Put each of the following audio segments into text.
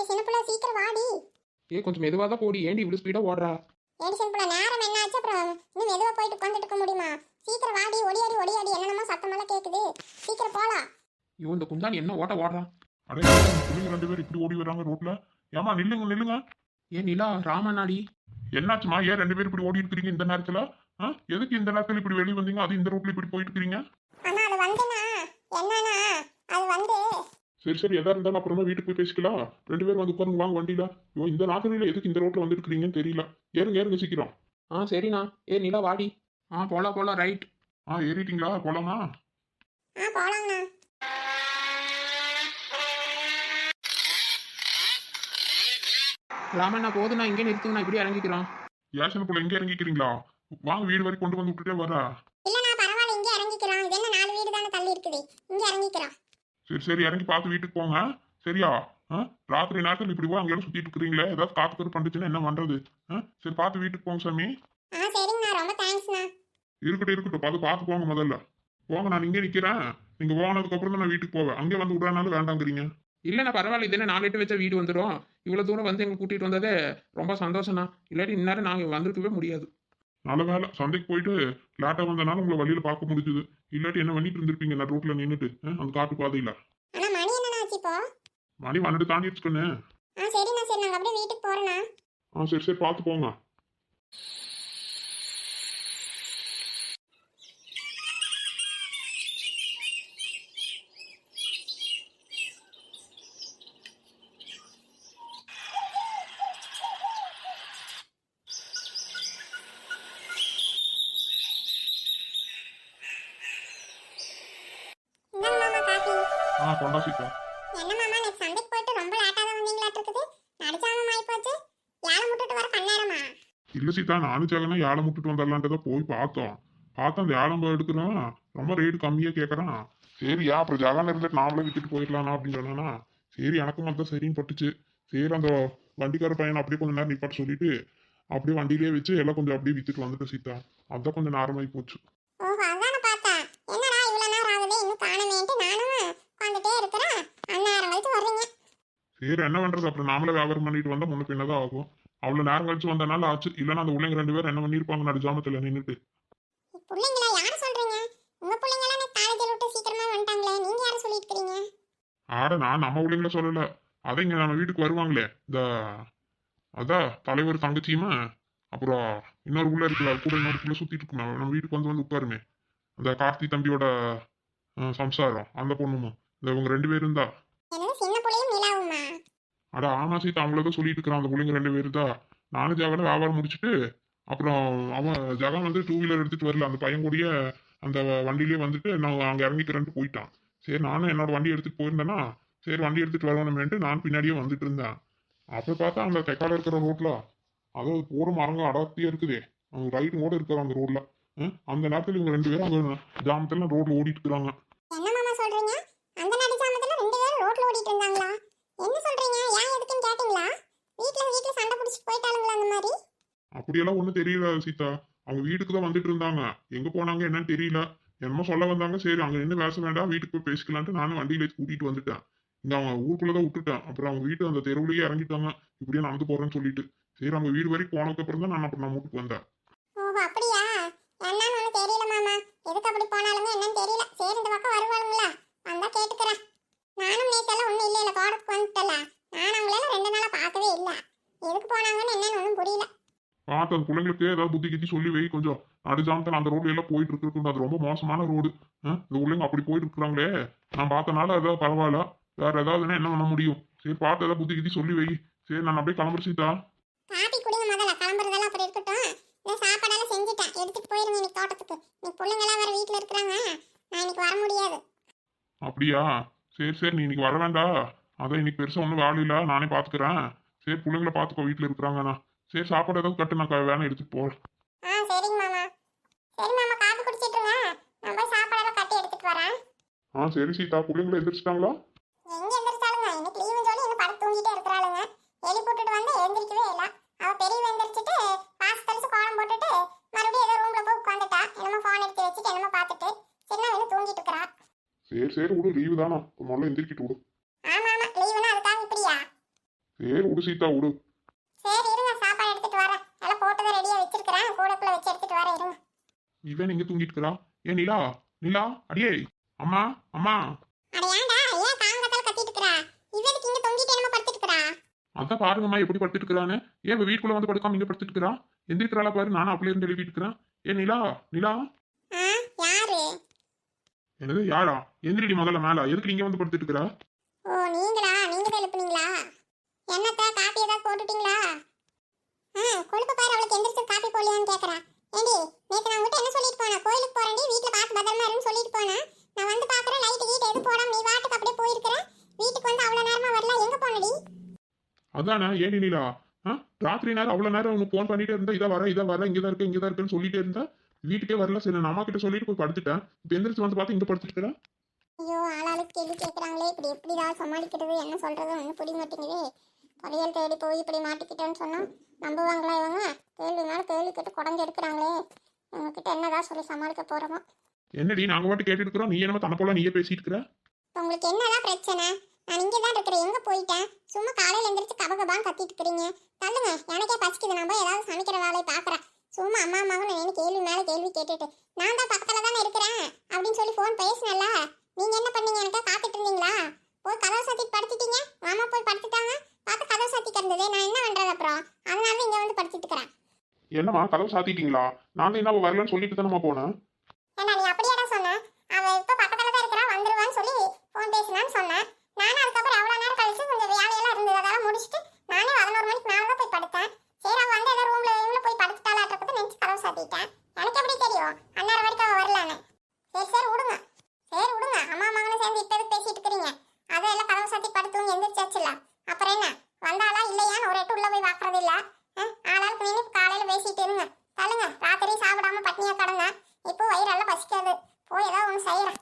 சின்ன புள்ள சீக்கிரம் வாடி. கொஞ்சம் மெதுவாக தான் போடி, ஏண்டி இவ்வளோ ஸ்பீடாக ஓடுறா? ஏடி சின்ன புள்ள நேரம் என்ன ஆச்சு? அப்புறம் இன்னும் மெதுவா போயிட்டு உட்காந்துட்டு இருக்க முடியுமா? சீக்கிரம் வாடி, ஒடியாடி ஒடியாடி என்னென்னமோ சத்தமெல்லாம் கேக்குது. சீக்கிரம் போலாம். ஐயோ இந்த குந்தாணி என்ன ஓடுறான்? அடே பிள்ளைங்க 2 பேர் இப்படி ஓடி வராங்க ரோட்ல. ஏமா நில்லுங்க நில்லுங்க. ஏன் நிலா ராமநாடி என்னாச்சுமா? ஏன் 2 பேர் இப்படி ஓடி இருக்கிறீங்க இந்த நேரத்துல? எதுக்கு இந்த நேரத்துல இப்படி வெளியே வந்தீங்க? அது இந்த ரோட்ல இப்படி போயிட்டு இருக்கீங்க? அண்ணா அது வந்துனா என்னன்னா அது வந்து சரி சரி, எதா இருந்தாலும் அப்புறமா வீட்டுக்கு போய் பேசிக்கலாம். 2 பேரும் வந்து உட்காருங்க வாங்க வண்டியில. ஐயோ இந்த நாட்களில எதுக்கு இந்த ரோட்ல வந்துருக்கீங்கன்னு தெரியல. ஏறுங்க ஏறுங்க சீக்கிரம். சரிண்ணா. நிலா வாடி. போலாம் ரைட். ஏறிட்டீங்களா? போலாமா? போலாங்கண்ணா. ராமண்ணா போதுண்ணா, இங்கே நிறுத்துங்கண்ணா, இப்படி இறங்கிக்கிறோம். யாசன போல இங்க இறங்கிக்கிறீங்களா? வாங்க வீடு வரை கொண்டு வந்து விட்டுட்டே வரா. இல்லண்ணா பரவாயில்ல, இங்கே இறங்கிக்கிறோம். இது என்ன 4 வீடு தானே தள்ளி இருக்குது, இங்கே இறங்கிக்கிறோம். சரி சரி, இறங்கி பார்த்து வீட்டுக்கு போங்க. சரியா? ராத்திரி நேரத்தில் இப்படி போய் அங்கேயும் சுத்திட்டு இருக்கிறீங்களே, ஏதாவது காத்து பண்ணுச்சுன்னா என்ன பண்றது? சரி பார்த்து வீட்டுக்கு போங்க சாமி. சரிங்கண்ணா, ரொம்ப தேங்க்ஸ்ண்ணா. இருக்கட்டும் பார்த்து போங்க. முதல்ல போங்க, நான் இங்கே நிக்கிறேன். நீங்க போனதுக்கு அப்புறம் தான் நான் வீட்டுக்கு போவேன். அங்கே வந்து விடுறனாலும் வேண்டாங்கிறீங்க. இல்லைண்ணா பரவாயில்ல, இது என்ன 4 எட்டு வச்ச வீடு வந்துடும். இவ்வளோ தூரம் வந்து எங்களை கூட்டிகிட்டு வந்ததே ரொம்ப சந்தோஷம்ண்ணா. இல்லாட்டி இந்நேரம் நாங்கள் வந்திருக்கவே முடியாது. நல்ல வேலை சந்தைக்கு போயிட்டு லேட்டாக வந்தனால உங்களை வழியில பார்க்க முடிஞ்சுது. இல்லாட்டி என்ன பண்ணிட்டு இருந்திருப்பீங்க நான் ரோட்ல நின்றுட்டு அந்த காட்டு பாதையில. அண்ணா மணி என்னண்ணா ஆச்சு இப்போ? மணி 12 தாண்டி வச்சுக்கண்ணு. சரிண்ணா சரி, நாங்கள் அப்படியே வீட்டுக்கு போறோண்ணா. சரி சரி, பார்த்து போங்க. கொண்டா சீதா. என்ன மாமா, நீ சந்தைக்கு போயிட்டு ரொம்ப லேட்டா தான் வந்தீங்களாட்டு இருக்குது. நடுச்சாமம் ஆயி போச்சு. யாரை முட்டுட்டு வர கண்ணேரமா? இல்ல சீதா, நானும் ஜெகனா யாழை முட்டுட்டு வந்துடலான்றத போய் பார்த்தோம். அந்த யாழம் எடுக்கிறோம், ரொம்ப ரேட்டு கம்மியா கேட்கறான். சரி அப்புறம் ஜெகன் இருந்துட்டு நாமளே வித்துட்டு போயிடலானா அப்படின்னு சொன்னானா. சரி எனக்கும் மட்டும் சரின்னு பட்டுச்சு. சரி அந்த வண்டிக்கார பையனை அப்படியே கொஞ்ச நேரம் நிப்பாட்ட சொல்லிட்டு அப்படியே வண்டியிலேயே வச்சு எல்லாம் கொஞ்சம் அப்படியே வித்துட்டு வந்துட்டு சீதா. அதான் கொஞ்சம் நேரமாயி போச்சு. ஓஹோ அதான பார்த்தேன். என்னடா இவ்வளவு நேரம் ஆகுது இன்னும் காணமேன்ட்டு நானும் உட்காந்துட்டே இருக்கிறேன். அந்நேரம் கழிச்சு வர்றீங்க. சரி என்ன பண்றது, அப்புறம் நாமளே வியாபாரம் பண்ணிட்டு வந்தா முன்ன பின்னதான் ஆகும். அவ்வளவு நேரம் கழிச்சு வந்தனால ஆச்சு. இல்லைன்னா அந்த பிள்ளைங்க 2 பேரும் என்ன பண்ணிருப்பாங்க நடுஜாமத்துல நின்றுட்டு. பிள்ளைங்களா யாரு சொல்றீங்க? உங்க பிள்ளைங்களா நான் காலேஜில் விட்டு சீக்கிரமா வந்துட்டாங்களே, நீங்க யாரை சொல்லிட்டு இருக்கீங்க? நான் நம்ம பிள்ளைங்கள சொல்லல. அதை இங்க நம்ம வீட்டுக்கு வருவாங்களே, அதான் தலைவர் தங்கச்சியுமா அப்புறம் இன்னொரு புள்ள இருக்குல்ல, அது கூட இன்னொரு புள்ள சுத்திட்டு இருக்குமே, நம்ம வீட்டுக்கு வந்து உட்காருமே, அந்த கார்த்தி தம்பியோட சம்சாரம் அந்த பொண்ணுமா, இவங்க 2 பேரும் தான். என்னது சின்ன புள்ளையும் நிலாவுமா? ஆமா சீதா, அவங்களதான் சொல்லிட்டு இருக்கிறான். அந்த பிள்ளைங்க 2 பேரும் தான். நானும் ஜெகனும் வியாபாரம் முடிச்சுட்டு அப்புறம் அவன் ஜெகன் வந்து 2 வீலர் எடுத்துட்டு வரல, அந்த பையன் கூடயே அந்த வண்டியிலேயே வந்துட்டு நான் அங்க இறங்கிக்கிறேன்ட்டு போயிட்டான். சரி நானும் என்னோட வண்டி எடுத்துட்டு போயிருந்தேன்னா சரி வண்டி எடுத்துட்டு வரணுமேன்ட்டு நான் பின்னாடியே வந்துட்டு இருந்தேன். அப்ப பார்த்தா அந்த தெக்கால இருக்கிற ரோட்ல அதாவது போற மரங்க அடர்த்தியா இருக்குதே, அவங்க ரைட் கூட இருக்காது அந்த ரோட்ல. அந்த நேரத்துல இவங்க 2 பேரும் அங்க ஜாமத்துல ரோட்ல ஓடிட்டு இருக்கிறாங்க. என்ன மாமா சொல்றீங்க? அந்த நடு ஜாமத்துல 2 பேரும் ரோட்ல ஓடிட்டு இருந்தாங்களா? என்ன சொல்றீங்க? ஏன் எதுக்குன்னு கேட்டீங்களா? வீட்ல சண்டை பிடிச்சிட்டு போயிட்டாளுங்களா அந்த மாதிரி? அப்படியெல்லாம் ஒண்ணும் தெரியல சீதா. அவங்க வீட்டுக்கு தான் வந்துட்டு இருந்தாங்க. எங்க போனாங்க என்னன்னு தெரியல. என்னமோ சொல்ல வந்தாங்க. சரி அங்க நின்று பேச வேண்டாம், வீட்டுக்கு போய் பேசிக்கலான்ட்டு நானும் வண்டியில கூட்டிட்டு வந்துட்டேன். இங்க அவங்க ஊருக்குள்ளதான் விட்டுட்டேன். அப்புறம் அவங்க வீட்டு அந்த தெருவுலயே இறங்கிட்டாங்க, இப்படியே நடந்து போறேன்னு சொல்லிட்டு. சரி அவங்க வீடு வரைக்கும் போனதுக்கு அப்புறம் தான் நான் அப்புறம் வீட்டுக்கு வந்தேன். ஓஹோ அப்படியா? என்னன்னு ஒண்ணு தெரியல மாமா. எதுக்கு அப்படி போனாலுங்க என்னன்னு தெரியல. சரி இந்த பக்கம் வருவாளுங்களா? வந்தா கேட்டுக்கிறேன். நானும் நேத்தெல்லாம் ஒண்ணும் இல்ல தோட்டத்துக்கு வந்துட்டல. நான் அவங்களெல்லாம் 2 நாளா பார்க்கவே இல்ல. எதுக்கு போனாங்கன்னு என்னன்னு ஒண்ணும் புரியல. பார்த்து அந்த பிள்ளைங்களுக்கு ஏதாவது புத்தி கித்தி சொல்லி வை. கொஞ்சம் நடுஜாமத்தில் அந்த ரோட்ல எல்லாம் போயிட்டு இருக்கு, அது ரொம்ப மோசமான ரோடு. இந்த பிள்ளைங்க அப்படி போயிட்டு இருக்கிறாங்களே, நான் பார்த்தனால ஏதாவது பரவாயில்ல. வேற ஏதாவதுன்னா என்ன பண்ண முடியும்? சரி பார்த்து ஏதாவது புத்தி கித்தி சொல்லி வை. சரி நான் அப்படியே கிளம்புறேன் சீதா. காபி குடிங்க முதல்ல, கிளம்புறதெல்லாம் அப்படி இருக்கட்டும். இந்த சாப்பாடெல்லாம் செஞ்சுட்டேன், எடுத்துட்டு போயிருங்க இன்னைக்கு தோட்டத்துக்கு. இன்னைக்கு பிள்ளைங்க எல்லாம் வேற வீட்டுல இருக்கிறாங்க, நான் இன்னைக்கு வர முடியாது. அப்படியா? சரி சரி, நீ இன்னைக்கு வர வேண்டாம். அதான் இன்னைக்கு பெருசா ஒன்றும் வேலை இல்லை, நானே பார்த்துக்கிறேன். சரி பிள்ளைங்கள பார்த்துக்கோ, வீட்டில் இருக்கிறாங்கண்ணா. சரி சாப்பாடு ஏதாவது கட்டு, நான் வேணா எடுத்துட்டு போறேன். சரிங்க மாமா. சரி மாமா காபி குடிச்சிட்டு இருங்க, நான் போய் சாப்பாடெல்லாம் கட்டி எடுத்துட்டு வரேன். சரி சீதா, பிள்ளைங்கள எந்திரிச்சிட்டாங்களா? எங்க எந்திரிச்சாலுங்க, இன்னைக்கு லீவு சொல்லி இன்னும் படுத்து தூங்கிட்டே இருக்கிறாளுங்க. எழுப்பி போட்டுட்டு வந்து எந்திரிக்கவே இல்லை. அவ பெரியவ எந்திரிச்சிட்டு பாச தெளிச்சு கோலம் போட்டுட்டு மறுபடியும் ஏதோ ரூம்ல போய் உட்காந்துட்டா. என்னமோ போன் எடுத்து வச்சுட்டு என்னமோ பார்த்துட்டு சின்னவ இன்னும் தூங்கிட்டு இருக்கிறா. சரி சரி விடு, லீவு தானா, முதல்ல எந்திரிக்கிட்டு விடு. ஆமா ஆமா லீவுனா அதுக்காக இப்படியா? சரி விடு சீதா விடு. சரி இருங்க, சாப்பாடு எடுத்துட்டு வரேன். எல்லாம் போட்டுதான் ரெடியா வச்சிருக்கிறேன், கூடக்குள்ள வச்சு எடுத்துட்டு வரேன் இருங்க. இவன் எங்க தூங்கிட்டு இருக்கிறா? ஏன் நிலா, நிலா அடியே, அம்மா அம்மா. அட ஏன்டா ஏன் காங்கத்தால கத்திட்டு இருக்கறா? இவனுக்கு இங்க தொங்கிட்டு என்னமோ படுத்துட்டு இருக்கறா? அதான் பாருங்கம்மா எப்படி படுத்துட்டு இருக்கிறான்னு. ஏன் இவ வீட்டுக்குள்ள வந்து படுக்காம இங்க படுத்துட்டு இருக்கிறா? எந்திரிக்கிறாளா பாரு, நானும் அப்படியே இருந்து எழுப்பிட்டு இருக்கிறேன். ஏன் நிலா, நிலா. யாரு? என்னது யாரா? எந்திரிடி முதல்ல மேல. எதுக்கு நீங்க வந்து படுத்துட்டு இருக்கிறா? ஓ நீங்களா? நீங்க தான் எழுப்புனீங்களா? என்னத்த காப்பி ஏதாவது போட்டுட்டீங்களா? கொழுப்பு பாரு, அவளுக்கு எந்திரிச்சு காப்பி போடலையான்னு கேக்குறா. ஏண்டி நேத்து நான் உங்ககிட்ட என்ன சொல்லிட்டு போனேன்? கோயிலுக்கு போறேன்டி, வீட்ல பார்த்து பத்திரமா இருன்னு சொல்லிட்டு போனேன். நான் வந்து பாக்குறேன் லைட் கீட் எது போடாம நீ வாட்டுக்கு அப்படியே போயிருக்கிற. வீட்டுக்கு வந்து அவ்வளவு நேரமா வரல, எங்க போனடி? அதானே ஏடி நிலா, ராத்திரி நேரம் அவ்வளவு நேரம் உனக்கு போன் பண்ணிட்டே இருந்தா, இதை வர இங்கதான் இருக்கு இங்கதான் இருக்குன்னு சொல்லிட்டே இருந்தா, வீட்டுக்கே வரல. சரி நான் அம்மா கிட்ட சொல்லிட்டு போய் படுத்துட்டேன். இப்ப எந்திரிச்சு வந்து பார்த்து இங்க படுத்துட்டு இருக்கிறேன். ஐயோ ஆளாளுக்கு கேள்வி கேட்குறாங்களே, இப்படி எப்படிதான் சமாளிக்கிறது, என்ன சொல்றது ஒன்றும் புரிய மாட்டேங்குது. புதையல் தேடி போய் இப்படி மாட்டிக்கிட்டேன்னு சொன்னா நம்புவாங்களா இவங்க? கேள்வி மேல கேள்வி கேட்டு குடஞ்சு எடுக்கிறாங்களே, இவங்ககிட்ட என்னதான் சொல்லி சமாளிக்க போறோமோ. என்னடி நாங்க பாட்டு கேட்டுட்டு இருக்கிறோம், நீ என்ன தன போல நீயே பேசிட்டு இருக்கிற? இப்போ உங்களுக்கு என்னதான் பிரச்சனை? நான் இங்கே தான் இருக்கிறேன், எங்க போயிட்டேன்? சும்மா காலையில எந்திரிச்சு கபகபான்னு கத்திட்டு இருக்கிறீங்க. தள்ளுங்க, எனக்கே பசிக்குது, நான் போய் ஏதாவது சமைக்கிற வேலையை பார்க்குறேன். சும்மா அம்மா அம்மாவும் நான் கேள்வி மேல கேள்வி கேட்டுட்டு, நான் தான் பக்கத்துல தானே இருக்கிறேன் அப்படின்னு சொல்லி ஃபோன் பேசினல. நீங்க என்ன பண்ணீங்க? எனக்கு காத்துட்டு இருந்தீங்களா? போய் கதவை சாத்திட்டு படுத்துட்டீங்க. மாமா போய் படுத்துட்டாங்க, பார்த்து கதவை சாத்தி கிடந்தது. நான் என்ன பண்றது அப்புறம்? அதனால இங்க வந்து படுத்துட்டு இருக்கிறேன். என்னம்மா கதவு சாத்திட்டீங்களா? நான் தான் என்ன வரலன்னு சொல்லிட்டு தானம்மா போனேன். ஏன்னா நீ அப்படியேடா சொன்ன? அவ இப்ப பக்கத்துல தான் இருக்கிறா, வந்துருவான்னு சொல்லி ஃபோன் பேசினான்னு சொன்னேன். நானும் அதுக்கப்புறம் எவ்வளவு நேரம் கழிச்சு கொஞ்சம் வேலையெல்லாம் இருந்தது, அதெல்லாம் முடிச்சுட்டு நானே 11 மணிக்கு மேல தான் போய் படுத்தேன். சரி அவ வந்து ஏதோ ரூம்ல போய் படுத்துட்டாளாட்டப்ப நினைச்சு கதவை சாத்திட்டேன். எனக்கு எப்படி தெரியும் அந்நேரம் வரைக்கும் அவ வரலான்னு? சரி விடுங்க, சரி விடுங்க. அம்மா மகனும் சேர்ந்து இப்ப எதுக்கு பேசிட்டு இருக்கிறீங்க? அதை எல்லாம் கதவை சாத்தி படுத்துவங்க எந்திரிச்சாச்சுல, அப்புறம் என்ன வந்தாளா இல்லையான்னு ஒரு எட்டு உள்ள போய் பாக்குறது இல்ல. ஆளாளுக்கு நின்று காலையில பேசிட்டு இருங்க. தள்ளுங்க, ராத்திரி சாப்பிடாம பட்னியா கடங்க. இப்போ வயிறெல்லாம் பசிக்காது, போய் ஏதாவது ஒன்று செய்யறேன்.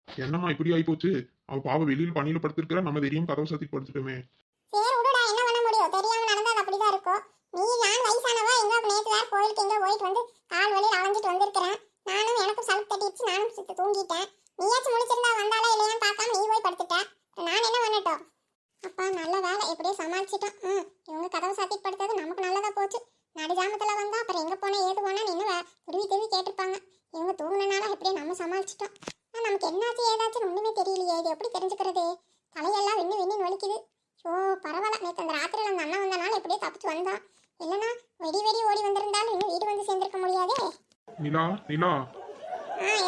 என்னம்மா இப்படி ஆகி போச்சு? அவ பாவ வெளியில பணியில படுத்திருக்கிறா, நம்ம தெரியும் கதவு சாத்தி படுத்துட்டோமே. சரி விடுடா, என்ன பண்ண முடியும்? தெரியாம நடந்தா அது அப்படிதான் இருக்கும். நீ நான் வயசானவா, எங்க நேற்று வேற கோயிலுக்கு எங்க போயிட்டு வந்து கால் வலியில் அலைஞ்சிட்டு வந்திருக்கிறேன். நானும் எனக்கும் சலுப்பு தட்டிடுச்சு, நானும் சுத்து தூங்கிட்டேன். நீயாச்சும் முடிச்சிருந்தா வந்தாலே இல்லையான்னு பார்க்காம நீ போய் படுத்துட்ட. நான் என்ன பண்ணட்டும்? அப்பா நல்ல வேலை, எப்படியோ சமாளிச்சிட்டோம். இவங்க கதவை சாத்திட்டு படுத்தது நமக்கு நல்லதா போச்சு. நடுஜாமத்துல வந்தா அப்புறம் எங்க போனா ஏது போனா இன்னும் திருவி கேட்டிருப்பாங்க. இவங்க தூங்குனனால எப்படியே நம்ம சமாளிச்சிட்டோம். நமக்கு என்னாச்சு ஏதாச்சும் ஒண்ணுமே தெரியலையே, இது எப்படி தெரிஞ்சுக்கிறது? தலையெல்லாம் விண்ணு வலிக்குது. ஓ பரவாயில்ல, நேற்று அந்த ராத்திரியில் அந்த அண்ணன் வந்தனால எப்படியோ தப்பிச்சு வந்தான். இல்லைன்னா வெடி ஓடி வந்திருந்தாலும் இன்னும் வீடு வந்து சேர்ந்திருக்க முடியாதே. நிலா, நிலா.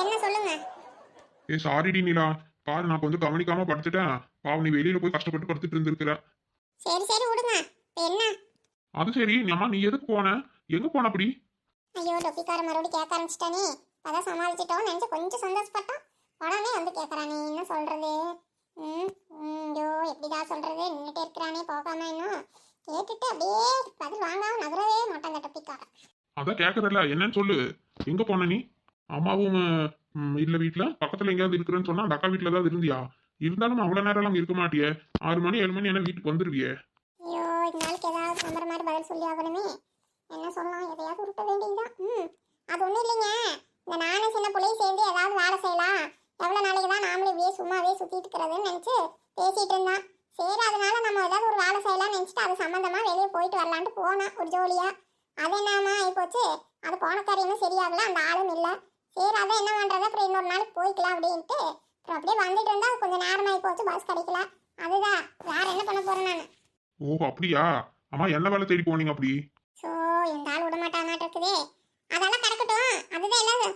என்ன சொல்லுங்க? சாரிடி நிலா, பாரு நான் கொஞ்சம் கவனிக்காம படுத்துட்டேன். பாவம் நீ வெளியில போய் கஷ்டப்பட்டு படுத்துட்டு இருந்திருக்கிற. சரி விடுங்க. இப்போ என்ன? அது சரி அம்மா, நீ எதுக்கு போன? எங்க போன அப்படி? ஐயோ டொப்பிக்கார மறுபடியும் கேட்க ஆரம்பிச்சிட்டானே. அதான் சமாளிச்சிட்டோம் நினைச்சு கொஞ்சம் சந்தோஷப்பட்டோம். உடனே வந்து கேட்கறானே, என்ன சொல்றது? ஐயோ எப்படிதான் சொல்றது? நின்றுட்டே இருக்கிறானே போகாம. இன்னும் கேட்டுட்டு அப்படியே பதில் வாங்காம நகரவே மாட்டான் அந்த டொப்பிக்காரன். அதான் கேக்குறல, என்னன்னு சொல்லு. எங்க போன நீ? அம்மாவும் இல்ல வீட்டுல பக்கத்துல எங்கேயாவது இருக்கிறேன்னு சொன்னா, அந்த அக்கா வீட்டுல ஏதாவது இருந்தியா? இருந்தாலும் அவ்வளவு நேரம் எல்லாம் இருக்க மாட்டியே. 6 மணி 7 மணி என்ன வீட்டுக்கு வந்துருவியே. ஐயோ இந்த நாளுக்கு ஏதாவது நம்புற மாதிரி பதில் சொல்லி ஆகணுமே. என்ன சொல்லலாம், எதையாவது உருட்ட வேண்டியதுதான். அது ஒண்ணும் இல்லைங்க. இந்த நானும் சின்ன பிள்ளையும் சேர்ந்து ஏதாவது வேலை செய்யலாம், எவ்வளவு நாளைக்கு தான் நாமளும் இப்படியே சும்மாவே சுத்திட்டு இருக்கிறதுன்னு நினைச்சு பேசிட்டு இருந்தான். சரி அதனால நம்ம ஏதாவது ஒரு வேலை செய்யலாம்னு நினைச்சிட்டு அது சம்பந்தமா வெளியே போயிட்டு வரலான்ட்டு போனேன் ஒரு ஜோலியா. அது என்னமா ஆயிப்போச்சு, அது போன காரியமும் சரியாகல, அந்த ஆளும் இல்லை. சரி அதான் என்ன பண்றது, அப்புறம் இன்னொரு நாளைக்கு போய்க்கலாம் அப்படின்ட்டு அப்புறம் அப்படியே வந்துட்டு இருந்தா கொஞ்சம் நேரமாகி போச்சு, பஸ் கிடைக்கல. அதுதான், வேற என்ன பண்ண போறேன் நான். ஓ அப்படியா? அம்மா என்ன வேலை தேடி போனீங்க அப்படி? ஸோ இந்த ஆள் விட மாட்டாமாட்டு இருக்குதே. அதெல்லாம் கிடக்கட்டும், அதுதான் எல்லாம்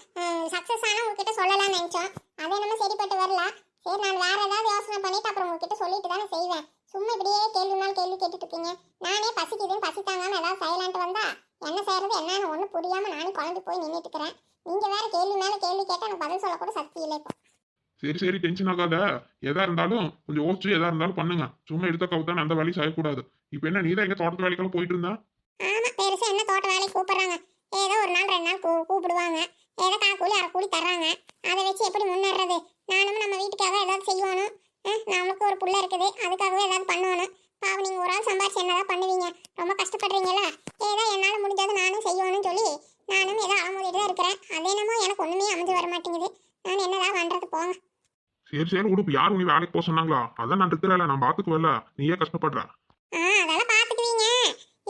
சக்ஸஸ் ஆனால் உங்ககிட்ட சொல்லலாம்னு நினச்சோம். அது என்னமோ சரிப்பட்டு வரல. சரி நான் வேற ஏதாவது யோசனை பண்ணிட்டு அப்புறம் உங்ககிட்ட சொல்லிட்டு தானே செய்வேன். சும்மா இப்படியே கேள்வி மேல் கேள்வி கேட்டுட்டு இருக்கீங்க. நானே பசிக்குதுன்னு பசி தாங்காம ஏதாவது செய்யலான்ட்டு வந்தா என்ன செய்யறது என்னன்னு ஒன்றும் புரியாம நானும் குழம்பு போய் நின்றுட்டு இருக்கிறேன். நீங்க வேற கேள்வி மேல கேள்வி கேட்டால் எனக்கு பதில் சொல்லக்கூட சக்தி இல்லை இப்போ. சரி டென்ஷன் ஆகாத. எதா இருந்தாலும் கொஞ்சம் யோசிச்சு எதா இருந்தாலும் பண்ணுங்க. சும்மா எடுத்த கவுத்தான அந்த வேலையை செய்யக்கூடாது. இப்போ என்ன நீதான் எங்க தோட்டத்து வேலைக்கெல்லாம் போயிட்டு இருந்தா? ஆமா பெருசா என்ன தோட்ட வேலைக்கு கூப்பிடுறாங்க, ஏதோ ஒரு நாள் 2 நாள் கூப்பிடுவாங்க, ஏதோ காக்கூலி அரைக்கூலி தர்றாங்க. அதை வச்சு எப்படி முன்னேறது? நானும் நம்ம வீட்டுக்காக ஏதாவது செய்யணும். நம்மளுக்கு ஒரு புள்ள இருக்குது, அதுக்காகவே ஏதாவது பண்ணணும். பாவம் நீங்க ஒரு ஆள் சம்பாரிச்சு என்னதான் பண்ணுவீங்க? ரொம்ப கஷ்டப்படுறீங்களா? ஏதோ என்னால் முடிஞ்சது நானும் செய்யணும்னு சொல்லி நானும் ஏதோ அலமோதிட்டு தான் இருக்கிறேன். அது என்னமோ எனக்கு ஒண்ணுமே அமைஞ்சு வர மாட்டேங்குது. நான் என்னதான் பண்றது போங்க. சரி உடுப்பு யார் உனி வேலைக்கு போக சொன்னாங்களா? அதான் நான் இருக்கிறல, நான் பாத்துக்குவல, நீயே கஷ்டப்படுற. அதெல்லாம் பாத்துக்குவீங்க.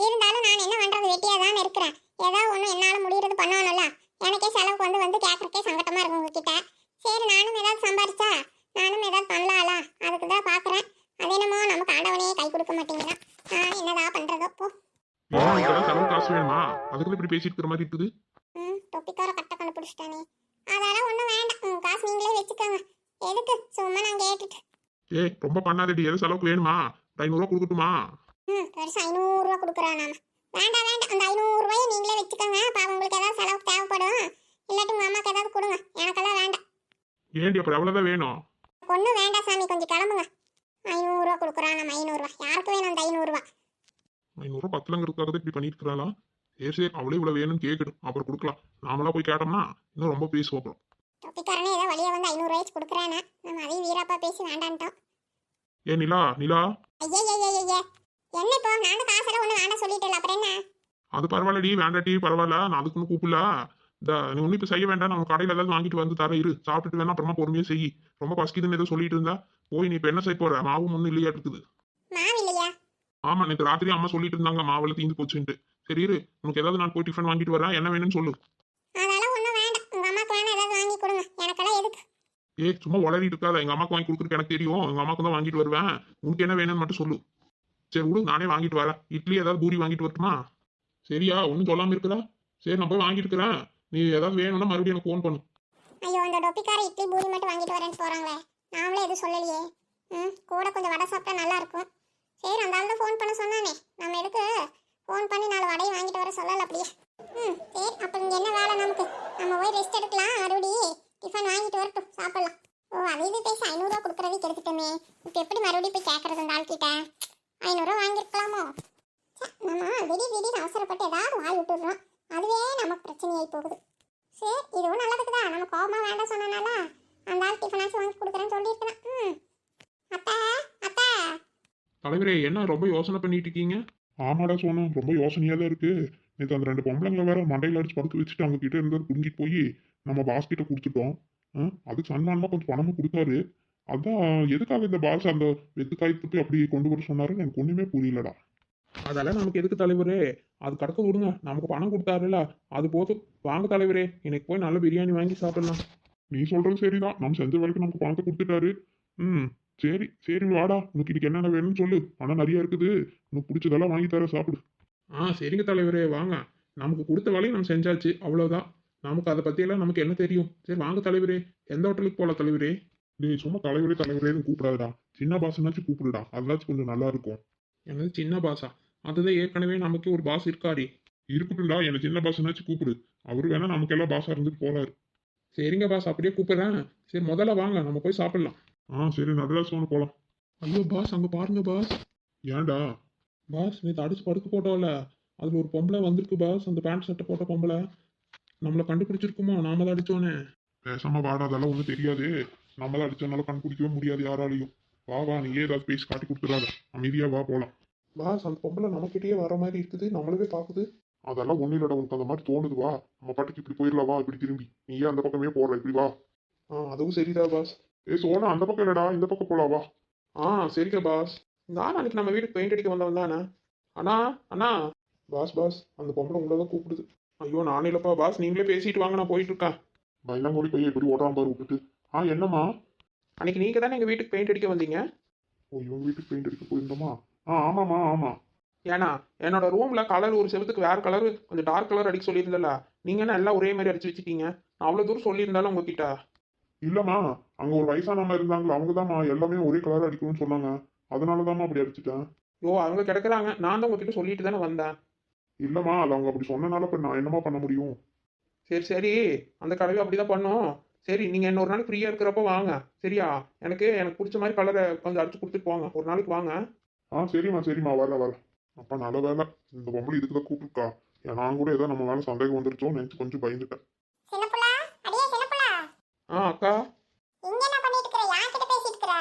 இருந்தாலும் நான் என்ன பண்றது, வெட்டியா தானே இருக்கிறேன். ஏதாவது ஒண்ணு என்னால முடியறது பண்ணணும்ல. எனக்கே செலவுக்கு வந்து கேட்கறக்கே சங்கட்டமா இருக்கும் உங்ககிட்ட. சரி நானும் ஏதாவது சம்பாரிச்சா நானும் ஏதாவது பண்ணலாம்ல, அதுக்கு தான் பாக்குறேன். அது என்னமோ நமக்கு ஆண்டவனே கை கொடுக்க மாட்டேங்கிறான். நான் என்னதான் பண்றதோ போ. இதெல்லாம் செலவு காசு வேணுமா? அதுக்குள்ள இப்படி பேசிட்டு இருக்கிற மாதிரி இருக்குது. தொப்பிக்கார கட்ட கண்டுபிடிச்சிட்டானே. அதெல்லாம் ஒண்ணும் வேண்டாம், உங்க காசு நீங்களே வச்சுக்கோங்க. எதுக்கு சும்மா நான் கேட்டுட்டு. ஏய் ரொம்ப பண்ணாதடி, எது செலவுக்கு வேணுமா? 500 கொடுக்கட்டுமா? பெருசா 500 ரூபா கொடுக்குறோம் நாம. வேண்டாம் வேண்டாம், அந்த 500 ரூபாயை நீங்களே வச்சுக்கோங்க. பாவம் உங்களுக்கு ஏதாவது செலவுக்கு தேவைப்படும். இல்லாட்டி உங்க அம்மாக்கு ஏதாவது கொடுங்க, எனக்கெல்லாம் வேண்டாம். ஏண்டி அப்புறம் எவ்வளவுதான் வேணும்? ஒன்றும் வேண்டாம் சாமி, கொஞ்சம் கிளம்புங்க. 500 ரூபா கொடுக்குறோம் நம்ம. 500 ரூபா யாருக்கு வேணும்? அந்த 500 ரூபா 500 பத்தலங்கிறதுக்காக இப்படி பண்ணிட்டு இருக்கிறாளா? சரி சரி, அவளே இவ்வளவு வேணும்னு கேட்கட்டும், அப்புறம் கொடுக்கலாம். நாமளா போய் கேட்டோம்னா இன்னும் ரொம்ப பேசுவோம் அப்புறம். தொப்பிக்காரனே ஏதோ வழியா வந்து 500 ரூபாய்க்கு கொடுக்குறானே, நம்ம அதையும் வீராப்பா பேசி வேண்டான்ட்டோம். ஏ நிலா நிலா, ஐயா என்ன இப்போ? நானும் காசெல்லாம் ஒண்ணு வேண்டாம் சொல்லிட்டேன், அப்புறம் என்ன? அது பரவாயில்லடி, வேண்டாட்டி பரவாயில்ல, நான் அதுக்குன்னு கூப்பிடல. இந்த நீ ஒன்றும் இப்போ செய்ய வேண்டாம், நம்ம கடையில் ஏதாவது வாங்கிட்டு வந்து தர இரு, சாப்பிட்டுட்டு வேணா அப்புறமா பொறுமையாக செய். ரொம்ப பசிக்குதுன்னு ஏதோ சொல்லிட்டு இருந்தா. போய் நீ இப்போ என்ன செய்ய போற? மாவும் ஒன்றும் இல்லையா இருக்குது? மாவு இல்லையா? ஆமா, நேற்று ராத்திரி அம்மா சொல்லிட்டு இருந்தாங்க மாவுல தீந்து போச்சுன்ட்டு. சரி இரு, உனக்கு ஏதாவது நான் போய் டிஃபன் வாங்கிட்டு வரேன், என்ன வேணும்னு சொல்லு. அதெல்லாம் ஒண்ணும் வேண்டாம், உங்க அம்மாக்கு வேணா ஏதாவது வாங்கி கொடுங்க, எனக்கெல்லாம் எதுக்கு? சும்மா உளறிட்டு இருக்காத, எங்க அம்மாக்கு வாங்கி கொடுக்குறதுக்கு எனக்கு தெரியும். எங்க அம்மாக்கு தான் வாங்கிட்டு வருவேன், உனக்கு என்ன வேணும்னு மட்டும் சொல்லு. சரி விடு, நானே வாங்கிட்டு வரேன். இட்லி ஏதாவது பூரி வாங்கிட்டு வரட்டுமா? சரியா, ஒன்றும் சொல்லாம இருக்கிறா? சரி நான் போய் வாங்கிட்டு இருக்கிறேன், நீ ஏதாவது வேணும்னா மறுபடியும் எனக்கு ஃபோன் பண்ணு. ஐயோ, அந்த டொப்பிக்கார இட்லி பூரி மட்டும் வாங்கிட்டு வரேன்னு போறாங்களே, நாமளே எதுவும் சொல்லலையே. கூட கொஞ்சம் வடை சாப்பிட்டா நல்லா இருக்கும். சரி அந்த ஆள் தான் ஃபோன் பண்ண சொன்னானே, நம்ம எதுக்கு ஃபோன் பண்ணி 4 வடையை வாங்கிட்டு வர சொல்லல அப்படியே. சரி அப்புறம் இங்கே என்ன வேலை நமக்கு? நம்ம போய் ரெஸ்ட் எடுக்கலாம், மறுபடியும் டிஃபன் வாங்கிட்டு வரட்டும், சாப்பிடலாம். ஓ அது இது பேசி 500 ரூபா கொடுக்குறதே கெடுத்துட்டோமே. இப்போ எப்படி மறுபடியும் போய் கேட்கறது அந்த ஆள்கிட்ட? 500 ரூபா வாங்கியிருக்கலாமோ? நம்ம திடீர் அவசரப்பட்டு ஏதாவது வாய் விட்டுடுறோம், அதுவே நமக்கு பிரச்சனையாகி போகுது. சரி இதுவும் நல்லதுக்கு தான், நம்ம கோபமா வேண்டாம் சொன்னனால அந்த ஆள் டிஃபனாச்சும் வாங்கி கொடுக்குறேன்னு சொல்லியிருக்கிறேன். அத்தா அத்தா. தலைவரே, என்ன ரொம்ப யோசனை பண்ணிட்டு இருக்கீங்க? ஆமாடா சோனா, ரொம்ப யோசனையா தான் இருக்கு. நேற்று அந்த 2 பொம்பளைங்களை வேற மண்டையில அடிச்சு படுக்க வச்சுட்டு அவங்க கிட்ட இருந்து குடுங்கிட்டு போய் நம்ம பாஸ் கிட்ட கொடுத்துட்டோம். அதுக்கு சன்மானமா கொஞ்சம் பணமும் கொடுத்தாரு. அதான் எதுக்காக இந்த பாஸ் அந்த வெத்து காயத்துக்கு அப்படி கொண்டு வர சொன்னாருன்னு எனக்கு ஒண்ணுமே புரியலடா. அதெல்லாம் நமக்கு எதுக்கு தலைவரே? அது கடக்க விடுங்க, நமக்கு பணம் கொடுத்தாருல அது போதும். வாங்க தலைவரே, இன்னைக்கு போய் நல்ல பிரியாணி வாங்கி சாப்பிடலாம். நீ சொல்றது சரிதான், நம்ம செஞ்ச வேலைக்கு நமக்கு பணத்தை கொடுத்துட்டாரு. சரி சரி வாடா, உனக்கு இன்னைக்கு என்னென்ன வேணும்னு சொல்லு, பணம் நிறைய இருக்குது, உனக்கு பிடிச்சதெல்லாம் வாங்கி தர, சாப்பிடு. சரிங்க தலைவரே, வாங்க. நமக்கு கொடுத்த வேலையை நம்ம செஞ்சாச்சு, அவ்வளவுதான். நமக்கு அதை பத்தியெல்லாம் நமக்கு என்ன தெரியும்? சரி வாங்க தலைவரே, எந்த ஹோட்டலுக்கு போகலாம் தலைவரே? டேய் சும்மா தலைவரே தலைவரேன்னு கூப்பிடாதடா, சின்ன பாசனாச்சும் கூப்பிடுடா, அதாச்சும் கொஞ்சம் நல்லா இருக்கும். எனது சின்ன பாஸா? அதுதான் ஏற்கனவே நமக்கு ஒரு பாஸ் இருக்காடி. இருக்கட்டும்டா, எனக்கு சின்ன பாசனாச்சும் கூப்பிடு. அவரு வேணா நமக்கு எல்லாம் பாஸா இருந்துட்டு போறாரு. சரிங்க பாஸ், அப்படியே கூப்பிடுறேன். சரி முதல்ல வாங்க, நம்ம போய் சாப்பிடலாம். சரி நல்லா சோனு போலாம். ஐயோ பாஸ், அங்க பாருங்க பாஸ். ஏன்டா? பாஸ், நேற்று அடிச்சு படுக்க போட்டோம்ல, அதுல ஒரு பொம்பளை வந்திருக்கு பாஸ். அந்த பேண்ட் சட்டை போட்ட பொம்பளை நம்மளை கண்டுபிடிச்சிருக்குமோ, நாம தான் அடிச்சோன்னே. பேசாம வாடா, அதெல்லாம் ஒன்றும் தெரியாது. நம்மளாம் அடிச்சனால கண்டுபிடிக்கவே முடியாது யாராலையும். வா வா, நீயே ஏதாவது பேசி காட்டி கொடுத்துடாத, அமைதியா வா போலாம். பாஸ், அந்த பொம்பளை நம்மக்கிட்டயே வர மாதிரி இருக்குது, நம்மளவே பாக்குது. அதெல்லாம் ஒன்றும் இல்லடா, உனக்கு அந்த மாதிரி தோணுது. வா நம்ம பாட்டுக்கு இப்படி போயிடலாம், வா இப்படி திரும்பி, நீயே அந்த பக்கமே போற, இப்படி வா. அதுவும் சரிதான் பாஸ். சோனா அந்த பக்கம் இல்லடா, இந்த பக்கம் போலாம் வா. சரிங்க பாஸ். இந்த ஆனா அன்னைக்கு நம்ம வீட்டுக்கு பெயிண்ட் அடிக்க வந்தவன் தானே? அண்ணா அண்ணா. பாஸ் பாஸ், அந்த பொம்பளை உங்களதான் கூப்பிடுது. ஐயோ நானே இல்லப்பா பாஸ், நீங்களே பேசிட்டு வாங்க, நான் போயிட்டு இருக்கேன். பயந்தாங்கோடி பையன் இப்படி ஓட்டாம பாரு விட்டுட்டு. என்னம்மா? அன்னைக்கு நீங்க தானே எங்க வீட்டுக்கு பெயிண்ட் அடிக்க வந்தீங்க? இவங்க வீட்டுக்கு பெயிண்ட் அடிக்க போயிருந்தோமா? ஆமாம்மா ஆமா. ஏன்னா என்னோட ரூம்ல கலர் ஒரு செவத்துக்கு வேற கலர், கொஞ்சம் டார்க் கலர் அடிக்க சொல்லியிருந்தல, நீங்க என்ன எல்லாம் ஒரே மாதிரி அடிச்சு வச்சுட்டீங்க? நான் அவ்வளவு தூரம் சொல்லியிருந்தாலும் உங்ககிட்ட. இல்லம்மா, அங்க ஒரு வயசானவங்க இருந்தாங்களா, அவங்கதாம்மா எல்லாமே ஒரே கலர் அடிக்கணும்னு சொன்னாங்க, அதனாலதாம்மா அப்படி அடிச்சுட்டேன். அவங்க கிடக்குறாங்க, நான் தான் உங்ககிட்ட சொல்லிட்டு தானே வந்தேன். இல்லம்மா, அது அவங்க அப்படி சொன்னனால இப்ப நான் என்னமா பண்ண முடியும்? சரி சரி, அந்த கலவை அப்படிதான் பண்ணும். சரி நீங்க இன்னொரு நாளைக்கு ஃப்ரீயா இருக்கிறப்ப வாங்க, சரியா? எனக்கு பிடிச்ச மாதிரி கலரை கொஞ்சம் அடிச்சு கொடுத்துட்டு போங்க, ஒரு நாளைக்கு வாங்க. சரிம்மா வரேன். அப்ப நல்ல வேலை, இந்த பொம்பளை இதுக்குதான் கூப்பிட்டுருக்கா. நான் கூட ஏதோ நம்ம மேல சந்தேகம் வந்துருச்சோன்னு நினைச்சு கொஞ்சம் பயந்துட்டேன். சின்னப்புலா, அடியே சின்னப்புலா. அக்கா. இங்க என்ன பண்ணிட்டு இருக்கற? யார்கிட்ட பேசிட்டு இருக்கற?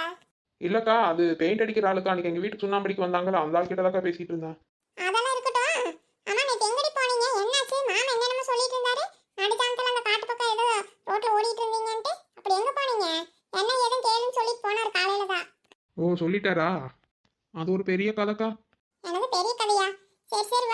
இல்லக்கா, அது பெயிண்ட் அடிக்கிற ஆளுக்கா, அன்னைக்கு எங்க வீட்டுக்கு சுண்ணாம்படிக்கு வந்தாங்களா, அந்த ஆள் கிட்டதாக்கா பேசிட்டு இருந்தேன். அதெல்லாம் இருக்கட்டும். அம்மா நேத்து எங்கடி போனீங்க? என்னாச்சு? மாமா என்னென்னமோ சொல்லிட்டு இருந்தாரு. நடுச்சாமத்துல அந்த காட்டு பக்கம் ஏதோ ரோட்ல ஓடிட்டு இருந்தீங்கன்ட்டு. அப்படி எங்க போனீங்க? என்ன ஏதும் கேளுன்னு சொல்லிட்டு போனாரு காலையில தான். சொல்லிட்டாரா? அது ஒரு பெரிய கதைக்கா. சரி